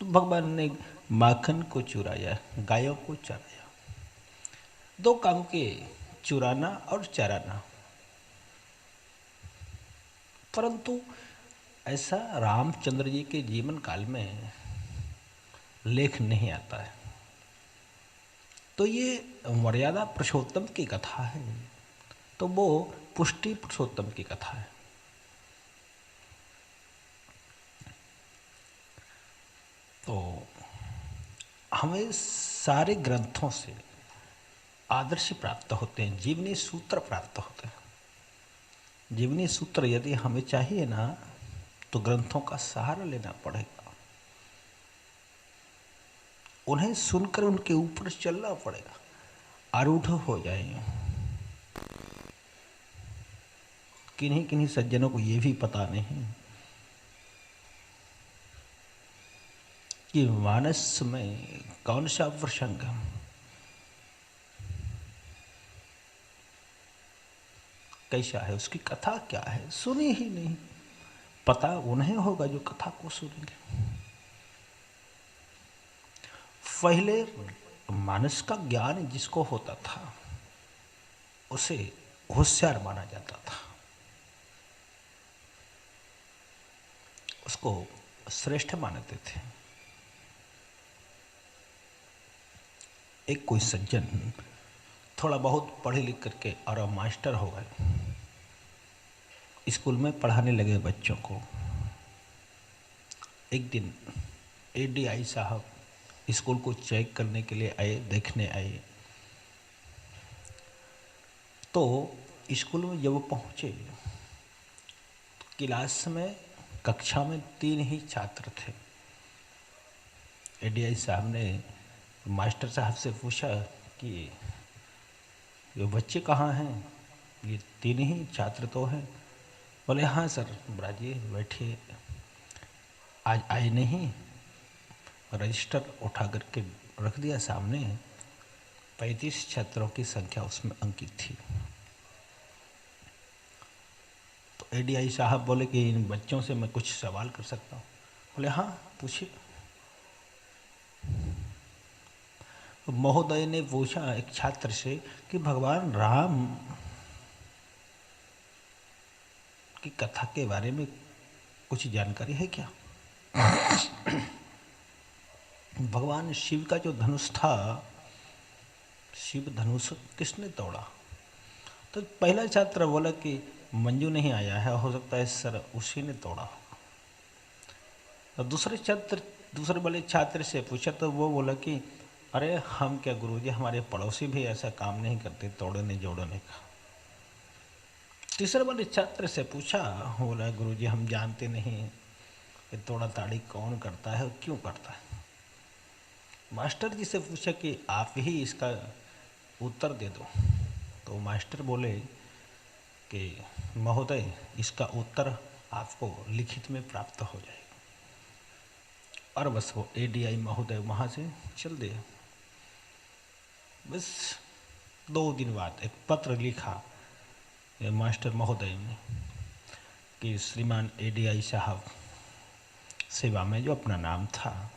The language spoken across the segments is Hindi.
भगवान ने माखन को चुराया, गायों को चराया। दो काम किए, चुराना और चराना। परंतु ऐसा रामचंद्र जी के जीवन काल में लेख नहीं आता है। तो ये मर्यादा पुरुषोत्तम की कथा है, तो वो पुष्टि पुरुषोत्तम की कथा है। तो हमें सारे ग्रंथों से आदर्श प्राप्त होते हैं, जीवनी सूत्र प्राप्त होते हैं। जीवनी सूत्र यदि हमें चाहिए ना, तो ग्रंथों का सहारा लेना पड़ेगा, उन्हें सुनकर उनके ऊपर चलना पड़ेगा, आरूढ़ हो जाएंगे। किन्हीं किन्हीं सज्जनों को ये भी पता नहीं कि मानस में कौन सा प्रसंग कैसा है, उसकी कथा क्या है, सुनी ही नहीं। पता उन्हें होगा जो कथा को सुनेंगे। पहले मानस का ज्ञान जिसको होता था उसे होशियार माना जाता था, उसको श्रेष्ठ मानते थे। एक कोई सज्जन थोड़ा बहुत पढ़े लिख करके और मास्टर हो गए, स्कूल में पढ़ाने लगे बच्चों को। एक दिन एडीआई साहब स्कूल को चेक करने के लिए आए, देखने आए। तो स्कूल में जब वो पहुँचे तो क्लास में, कक्षा में 3 ही छात्र थे। एडीआई साहब ने मास्टर साहब से पूछा कि ये बच्चे कहाँ हैं, ये 3 ही छात्र तो हैं। बोले हाँ सर, राजिए बैठिए। आज आए नहीं। रजिस्टर उठा करके रख दिया सामने। 35 छात्रों की संख्या उसमें अंकित थी। तो एडीआई साहब बोले कि इन बच्चों से मैं कुछ सवाल कर सकता हूँ। बोले हाँ पूछिए। महोदय ने पूछा एक छात्र से कि भगवान राम की कथा के बारे में कुछ जानकारी है क्या? भगवान शिव का जो धनुष था, शिव धनुष किसने तोड़ा? तो पहला छात्र बोला कि मंजू नहीं आया है, हो सकता है सर उसी ने तोड़ा। तो दूसरे वाले छात्र से पूछा तो वो बोला कि अरे हम क्या गुरुजी, हमारे पड़ोसी भी ऐसा काम नहीं करते तोड़ने जोड़ने का। तीसरे वाले छात्र से पूछा, बोला गुरुजी हम जानते नहीं कि तोड़ा ताड़ी कौन करता है और क्यों करता है। मास्टर जी से पूछा कि आप ही इसका उत्तर दे दो। तो मास्टर बोले कि महोदय इसका उत्तर आपको लिखित में प्राप्त हो जाएगा। और बस वो एडीआई महोदय वहाँ से चल दिए। बस 2 दिन बाद एक पत्र लिखा मास्टर महोदय ने कि श्रीमान एडीआई साहब सेवा में, जो अपना नाम था,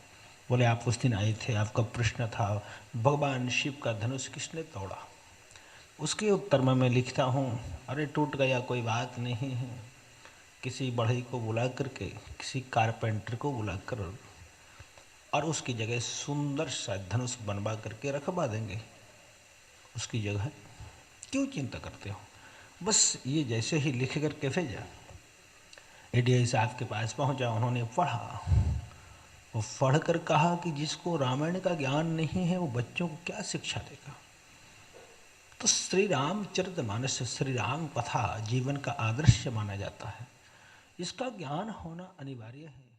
बोले आप उस दिन आए थे, आपका प्रश्न था भगवान शिव का धनुष किसने तोड़ा। उसके उत्तर में मैं लिखता हूँ, अरे टूट गया कोई बात नहीं है, किसी बढ़ई को बुला करके, किसी कारपेंटर को बुला कर और उसकी जगह सुंदर सा धनुष बनवा करके रखवा देंगे उसकी जगह, क्यों चिंता करते हो। बस ये जैसे ही लिख करके भेजा, एडीआई साहब के पास पहुंचा, उन्होंने पढ़ा। वो पढ़ कर कहा कि जिसको रामायण का ज्ञान नहीं है वो बच्चों को क्या शिक्षा देगा। तो श्री रामचरितमानस, श्री राम कथा जीवन का आदर्श माना जाता है, इसका ज्ञान होना अनिवार्य है।